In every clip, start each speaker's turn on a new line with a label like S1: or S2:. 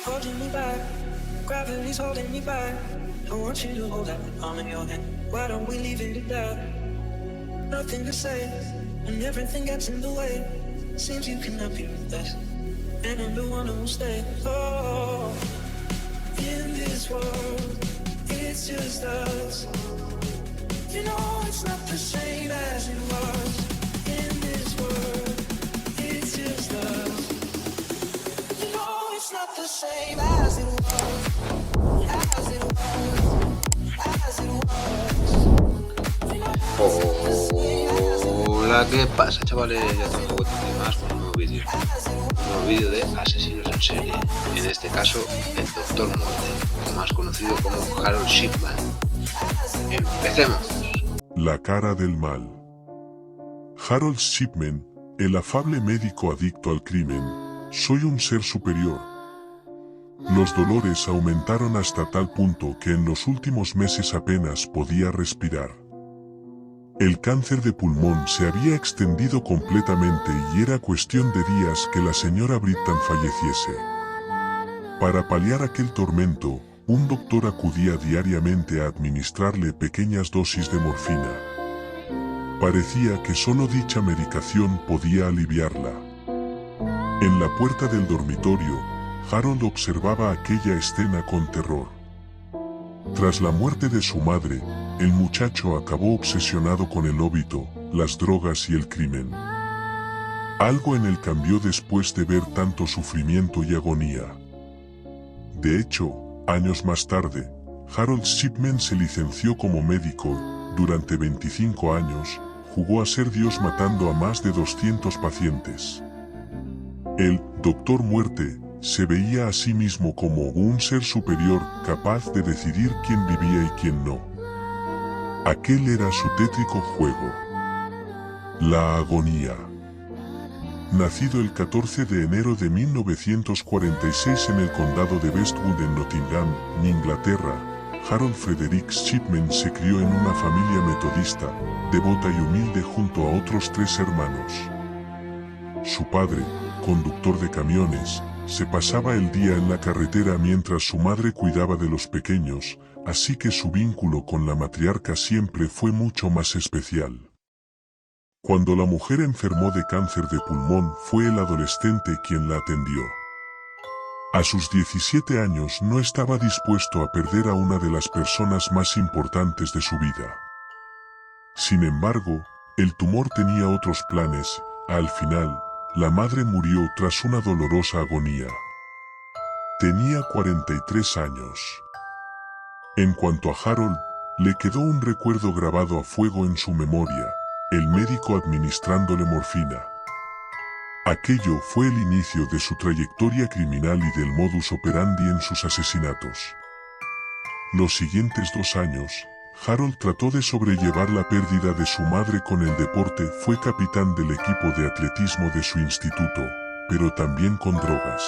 S1: holding me back. Gravity's holding me back. I want you to hold that palm in your hand. Why don't we leave it at that? Nothing to say, and everything gets in the way. Seems you cannot be with us, and I'm the one who will stay. Oh, in this world, it's just us. You know it's not the same as it was. In this world, it's just us. You know it's not the same as it was. As it was. As it was. You know it's not the same as it was.
S2: Hola, ¿qué pasa, chavales? Ya estamos de vuelta un día más con un nuevo vídeo. Un nuevo vídeo de asesinos en serie. En este caso, el Doctor Muerte, más conocido como Harold Shipman. ¡Empecemos!
S3: La cara del mal. Harold Shipman, el afable médico adicto al crimen, soy un ser superior. Los dolores aumentaron hasta tal punto que en los últimos meses apenas podía respirar. El cáncer de pulmón se había extendido completamente y era cuestión de días que la señora Brittan falleciese. Para paliar aquel tormento, un doctor acudía diariamente a administrarle pequeñas dosis de morfina. Parecía que solo dicha medicación podía aliviarla. En la puerta del dormitorio, Harold observaba aquella escena con terror. Tras la muerte de su madre, el muchacho acabó obsesionado con el óbito, las drogas y el crimen. Algo en él cambió después de ver tanto sufrimiento y agonía. De hecho, años más tarde, Harold Shipman se licenció como médico. Durante 25 años, jugó a ser Dios matando a más de 200 pacientes. El Doctor Muerte se veía a sí mismo como un ser superior capaz de decidir quién vivía y quién no. Aquel era su tétrico juego. La agonía. Nacido el 14 de enero de 1946 en el condado de Westwood en Nottingham, Inglaterra, Harold Frederick Shipman se crió en una familia metodista, devota y humilde junto a otros 3 hermanos. Su padre, conductor de camiones, se pasaba el día en la carretera mientras su madre cuidaba de los pequeños, así que su vínculo con la matriarca siempre fue mucho más especial. Cuando la mujer enfermó de cáncer de pulmón, fue el adolescente quien la atendió. A sus 17 años no estaba dispuesto a perder a una de las personas más importantes de su vida. Sin embargo, el tumor tenía otros planes. Al final, la madre murió tras una dolorosa agonía. Tenía 43 años. En cuanto a Harold, le quedó un recuerdo grabado a fuego en su memoria: el médico administrándole morfina. Aquello fue el inicio de su trayectoria criminal y del modus operandi en sus asesinatos. Los siguientes 2 años, Harold trató de sobrellevar la pérdida de su madre con el deporte. Fue capitán del equipo de atletismo de su instituto, pero también con drogas.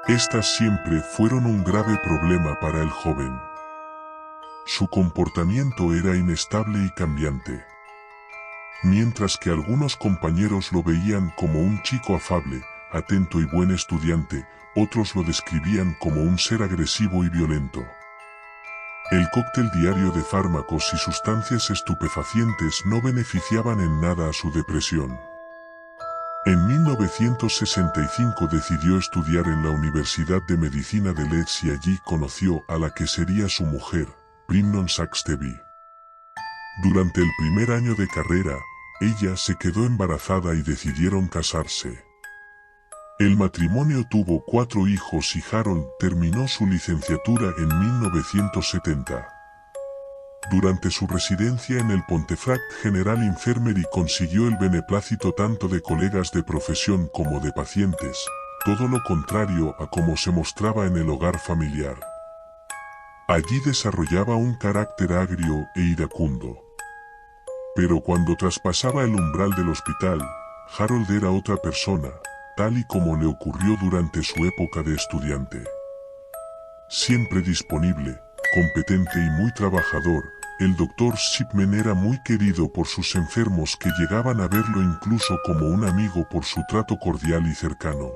S3: Estas siempre fueron un grave problema para el joven. Su comportamiento era inestable y cambiante. Mientras que algunos compañeros lo veían como un chico afable, atento y buen estudiante, otros lo describían como un ser agresivo y violento. El cóctel diario de fármacos y sustancias estupefacientes no beneficiaban en nada a su depresión. En 1965 decidió estudiar en la Universidad de Medicina de Leeds y allí conoció a la que sería su mujer, Brimnon Saxteby. Durante el primer año de carrera, ella se quedó embarazada y decidieron casarse. El matrimonio tuvo 4 hijos y Harold terminó su licenciatura en 1970. Durante su residencia en el Pontefract General Infirmary consiguió el beneplácito tanto de colegas de profesión como de pacientes, todo lo contrario a como se mostraba en el hogar familiar. Allí desarrollaba un carácter agrio e iracundo. Pero cuando traspasaba el umbral del hospital, Harold era otra persona, tal y como le ocurrió durante su época de estudiante. Siempre disponible, competente y muy trabajador, el Dr. Shipman era muy querido por sus enfermos que llegaban a verlo incluso como un amigo por su trato cordial y cercano.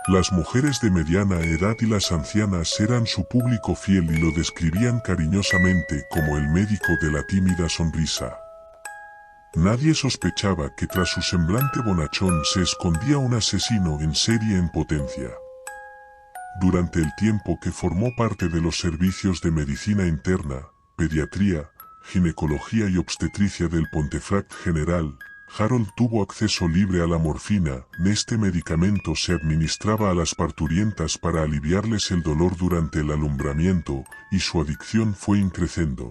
S3: Las mujeres de mediana edad y las ancianas eran su público fiel y lo describían cariñosamente como el médico de la tímida sonrisa. Nadie sospechaba que tras su semblante bonachón se escondía un asesino en serie en potencia. Durante el tiempo que formó parte de los servicios de medicina interna, pediatría, ginecología y obstetricia del Pontefract General, Harold tuvo acceso libre a la morfina. Este medicamento se administraba a las parturientas para aliviarles el dolor durante el alumbramiento, y su adicción fue increciendo.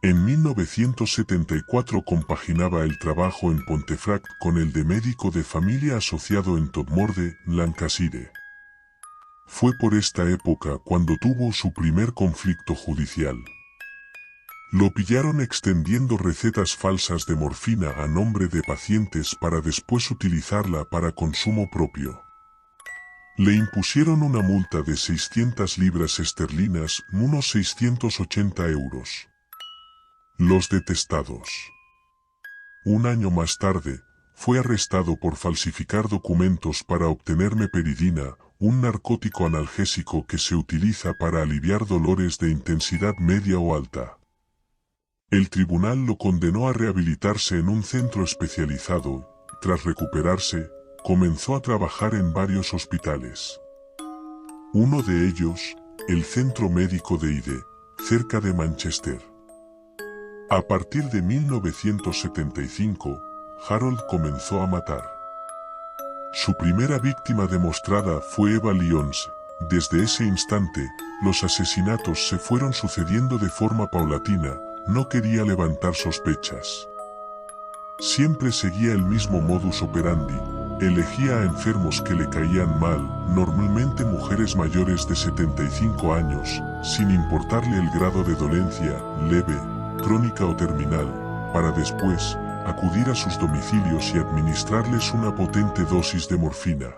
S3: En 1974 compaginaba el trabajo en Pontefract con el de médico de familia asociado en Todmorde, Lancashire. Fue por esta época cuando tuvo su primer conflicto judicial. Lo pillaron extendiendo recetas falsas de morfina a nombre de pacientes para después utilizarla para consumo propio. Le impusieron una multa de 600 libras esterlinas, unos 680 euros. Los detestados. Un año más tarde, fue arrestado por falsificar documentos para obtener meperidina, un narcótico analgésico que se utiliza para aliviar dolores de intensidad media o alta. El tribunal lo condenó a rehabilitarse en un centro especializado. Tras recuperarse, comenzó a trabajar en varios hospitales. Uno de ellos, el Centro Médico de Ide, cerca de Manchester. A partir de 1975, Harold comenzó a matar. Su primera víctima demostrada fue Eva Lyons. Desde ese instante, los asesinatos se fueron sucediendo de forma paulatina. No quería levantar sospechas. Siempre seguía el mismo modus operandi. Elegía a enfermos que le caían mal, normalmente mujeres mayores de 75 años, sin importarle el grado de dolencia, leve, crónica o terminal, para después acudir a sus domicilios y administrarles una potente dosis de morfina.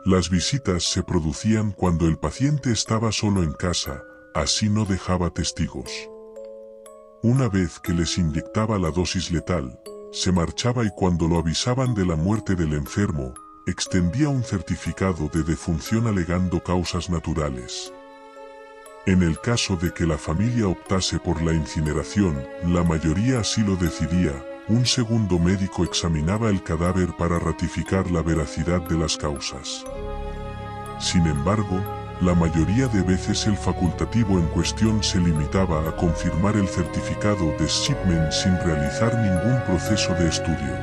S3: Las visitas se producían cuando el paciente estaba solo en casa, así no dejaba testigos. Una vez que les inyectaba la dosis letal, se marchaba y cuando lo avisaban de la muerte del enfermo, extendía un certificado de defunción alegando causas naturales. En el caso de que la familia optase por la incineración, la mayoría así lo decidía, un segundo médico examinaba el cadáver para ratificar la veracidad de las causas. Sin embargo, la mayoría de veces el facultativo en cuestión se limitaba a confirmar el certificado de Shipman sin realizar ningún proceso de estudio.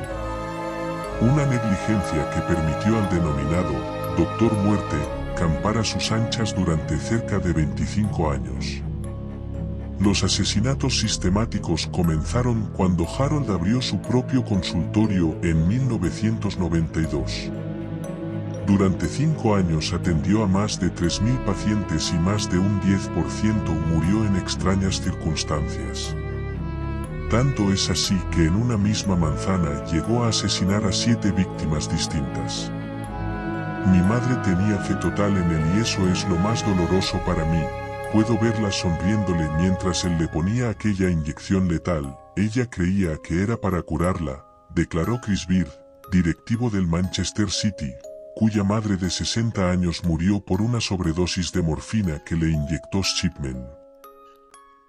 S3: Una negligencia que permitió al denominado Doctor Muerte campar a sus anchas durante cerca de 25 años. Los asesinatos sistemáticos comenzaron cuando Harold abrió su propio consultorio en 1992. Durante 5 años atendió a más de 3.000 pacientes y más de un 10% murió en extrañas circunstancias. Tanto es así que en una misma manzana llegó a asesinar a 7 víctimas distintas. Mi madre tenía fe total en él y eso es lo más doloroso para mí. Puedo verla sonriéndole mientras él le ponía aquella inyección letal. Ella creía que era para curarla, declaró Chris Beard, directivo del Manchester City, cuya madre de 60 años murió por una sobredosis de morfina que le inyectó Shipman.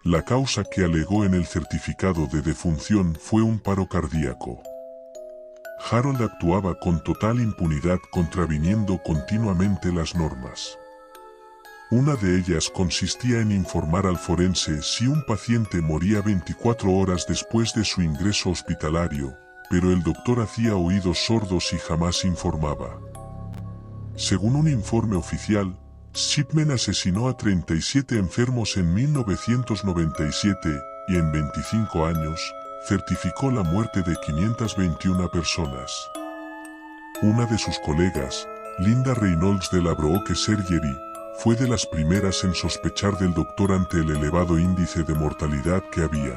S3: La causa que alegó en el certificado de defunción fue un paro cardíaco. Harold actuaba con total impunidad contraviniendo continuamente las normas. Una de ellas consistía en informar al forense si un paciente moría 24 horas después de su ingreso hospitalario, pero el doctor hacía oídos sordos y jamás informaba. Según un informe oficial, Shipman asesinó a 37 enfermos en 1997 y en 25 años, certificó la muerte de 521 personas. Una de sus colegas, Linda Reynolds de la Brooke Surgery, fue de las primeras en sospechar del doctor ante el elevado índice de mortalidad que había.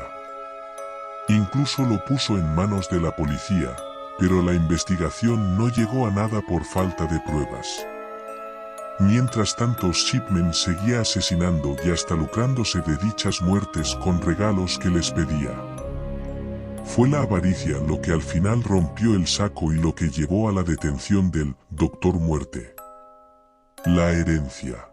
S3: Incluso lo puso en manos de la policía, pero la investigación no llegó a nada por falta de pruebas. Mientras tanto, Shipman seguía asesinando y hasta lucrándose de dichas muertes con regalos que les pedía. Fue la avaricia lo que al final rompió el saco y lo que llevó a la detención del Doctor Muerte. La herencia.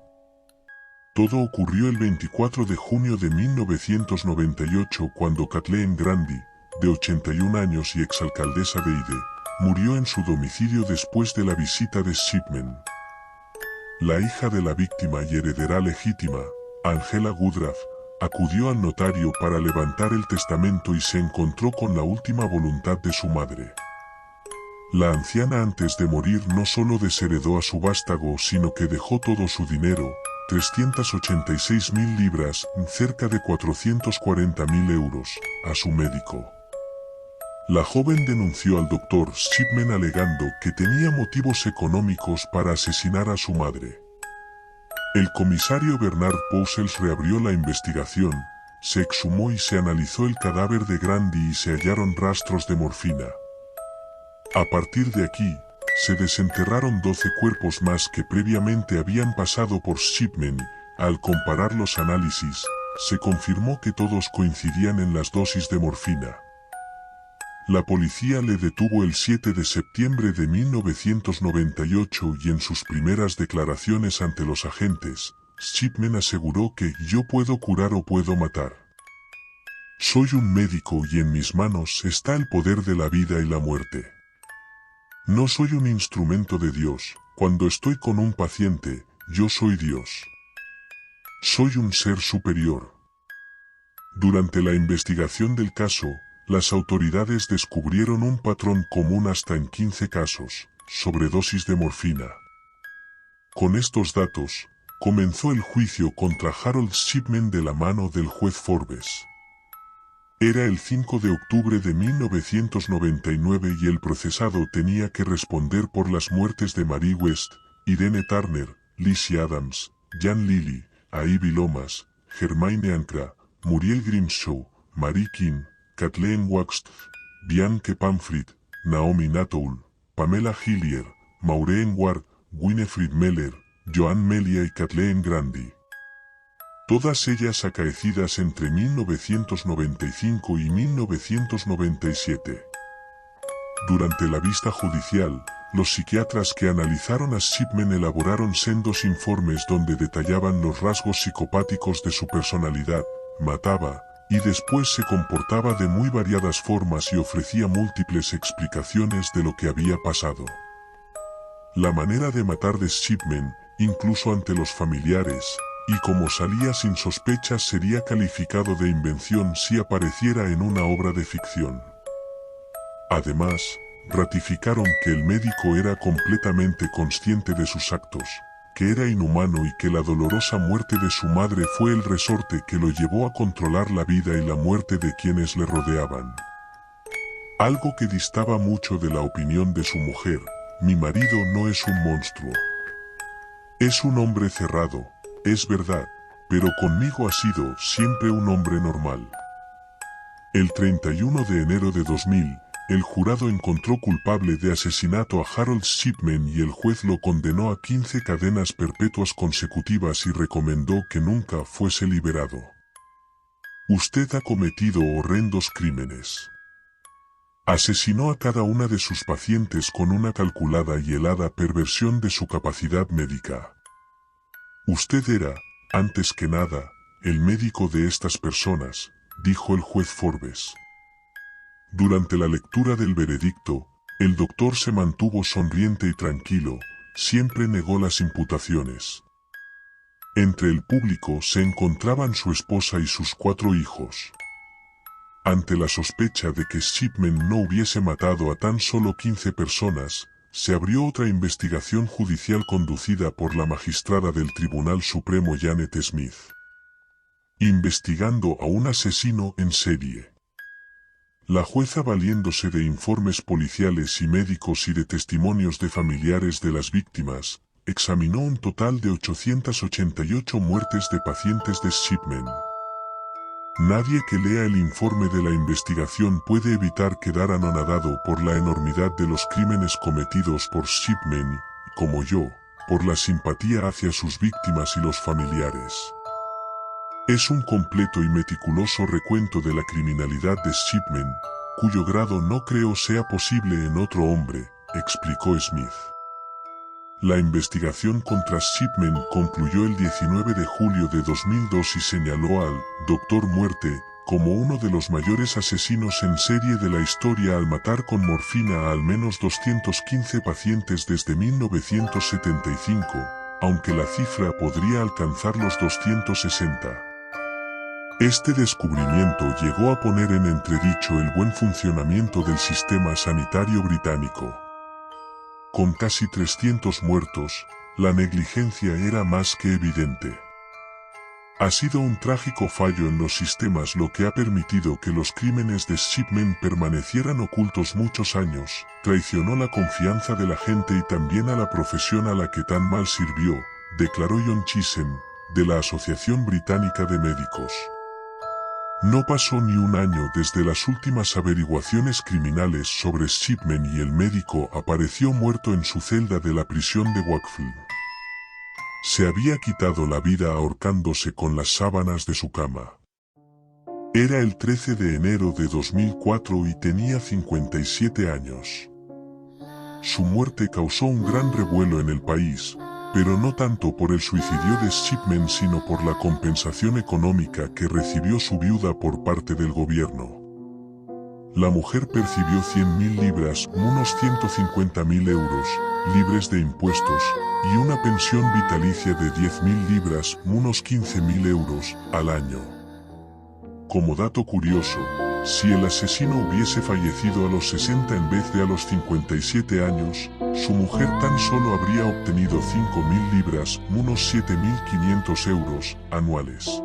S3: Todo ocurrió el 24 de junio de 1998 cuando Kathleen Grandi, de 81 años y exalcaldesa de Hyde, murió en su domicilio después de la visita de Shipman. La hija de la víctima y heredera legítima, Angela Woodruff, acudió al notario para levantar el testamento y se encontró con la última voluntad de su madre. La anciana antes de morir no solo desheredó a su vástago sino que dejó todo su dinero, 386.000 libras, cerca de 440.000 euros, a su médico. La joven denunció al Dr. Shipman alegando que tenía motivos económicos para asesinar a su madre. El comisario Bernard Poussels reabrió la investigación, se exhumó y se analizó el cadáver de Grandi y se hallaron rastros de morfina. A partir de aquí, se desenterraron 12 cuerpos más que previamente habían pasado por Shipman. Al comparar los análisis, se confirmó que todos coincidían en las dosis de morfina. La policía le detuvo el 7 de septiembre de 1998 y en sus primeras declaraciones ante los agentes, Shipman aseguró que «yo puedo curar o puedo matar. Soy un médico y en mis manos está el poder de la vida y la muerte. No soy un instrumento de Dios, cuando estoy con un paciente, yo soy Dios. Soy un ser superior». Durante la investigación del caso, las autoridades descubrieron un patrón común hasta en 15 casos, sobredosis de morfina. Con estos datos, comenzó el juicio contra Harold Shipman de la mano del juez Forbes. Era el 5 de octubre de 1999 y el procesado tenía que responder por las muertes de Marie West, Irene Turner, Lizzie Adams, Jan Lilly, Ivy Lomas, Hermione Ancra, Muriel Grimshaw, Marie King, Kathleen Wagstaff, Bianca Pamfrit, Naomi Natoul, Pamela Hillier, Maureen Ward, Winifred Meller, Joan Melia y Kathleen Grandi. Todas ellas acaecidas entre 1995 y 1997. Durante la vista judicial, los psiquiatras que analizaron a Shipman elaboraron sendos informes donde detallaban los rasgos psicopáticos de su personalidad, mataba, y después se comportaba de muy variadas formas y ofrecía múltiples explicaciones de lo que había pasado. La manera de matar de Shipman, incluso ante los familiares, y como salía sin sospechas sería calificado de invención si apareciera en una obra de ficción. Además, ratificaron que el médico era completamente consciente de sus actos, que era inhumano y que la dolorosa muerte de su madre fue el resorte que lo llevó a controlar la vida y la muerte de quienes le rodeaban. Algo que distaba mucho de la opinión de su mujer: mi marido no es un monstruo. Es un hombre cerrado, es verdad, pero conmigo ha sido siempre un hombre normal. El 31 de enero de 2000, el jurado encontró culpable de asesinato a Harold Shipman y el juez lo condenó a 15 cadenas perpetuas consecutivas y recomendó que nunca fuese liberado. Usted ha cometido horrendos crímenes. Asesinó a cada una de sus pacientes con una calculada y helada perversión de su capacidad médica. Usted era, antes que nada, el médico de estas personas, dijo el juez Forbes. Durante la lectura del veredicto, el doctor se mantuvo sonriente y tranquilo, siempre negó las imputaciones. Entre el público se encontraban su esposa y sus 4 hijos. Ante la sospecha de que Shipman no hubiese matado a tan solo 15 personas, se abrió otra investigación judicial conducida por la magistrada del Tribunal Supremo Janet Smith, investigando a un asesino en serie. La jueza, valiéndose de informes policiales y médicos y de testimonios de familiares de las víctimas, examinó un total de 888 muertes de pacientes de Shipman. Nadie que lea el informe de la investigación puede evitar quedar anonadado por la enormidad de los crímenes cometidos por Shipman y, como yo, por la simpatía hacia sus víctimas y los familiares. Es un completo y meticuloso recuento de la criminalidad de Shipman, cuyo grado no creo sea posible en otro hombre, explicó Smith. La investigación contra Shipman concluyó el 19 de julio de 2002 y señaló al Dr. Muerte como uno de los mayores asesinos en serie de la historia al matar con morfina a al menos 215 pacientes desde 1975, aunque la cifra podría alcanzar los 260. Este descubrimiento llegó a poner en entredicho el buen funcionamiento del sistema sanitario británico. Con casi 300 muertos, la negligencia era más que evidente. Ha sido un trágico fallo en los sistemas lo que ha permitido que los crímenes de Shipman permanecieran ocultos muchos años, traicionó la confianza de la gente y también a la profesión a la que tan mal sirvió, declaró John Chisholm, de la Asociación Británica de Médicos. No pasó ni un año desde las últimas averiguaciones criminales sobre Shipman y el médico apareció muerto en su celda de la prisión de Wakefield. Se había quitado la vida ahorcándose con las sábanas de su cama. Era el 13 de enero de 2004 y tenía 57 años. Su muerte causó un gran revuelo en el país, pero no tanto por el suicidio de Shipman sino por la compensación económica que recibió su viuda por parte del gobierno. La mujer percibió 100.000 libras, unos 150.000 euros, libres de impuestos, y una pensión vitalicia de 10.000 libras, unos 15.000 euros, al año. Como dato curioso, si el asesino hubiese fallecido a los 60 en vez de a los 57 años, su mujer tan solo habría obtenido 5.000 libras, unos 7.500 euros, anuales.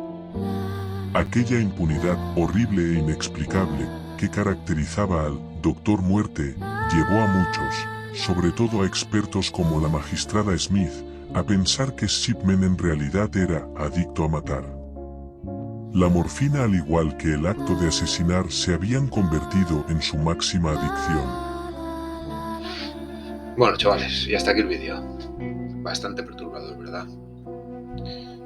S3: Aquella impunidad horrible e inexplicable que caracterizaba al Dr. Muerte llevó a muchos, sobre todo a expertos como la magistrada Smith, a pensar que Shipman en realidad era adicto a matar. La morfina al igual que el acto de asesinar se habían convertido en su máxima adicción.
S2: Bueno, chavales, y hasta aquí el vídeo. Bastante perturbador, ¿verdad?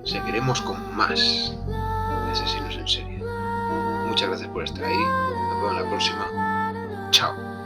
S2: Seguiremos con más de asesinos en serie. Muchas gracias por estar ahí. Nos vemos en la próxima. Chao.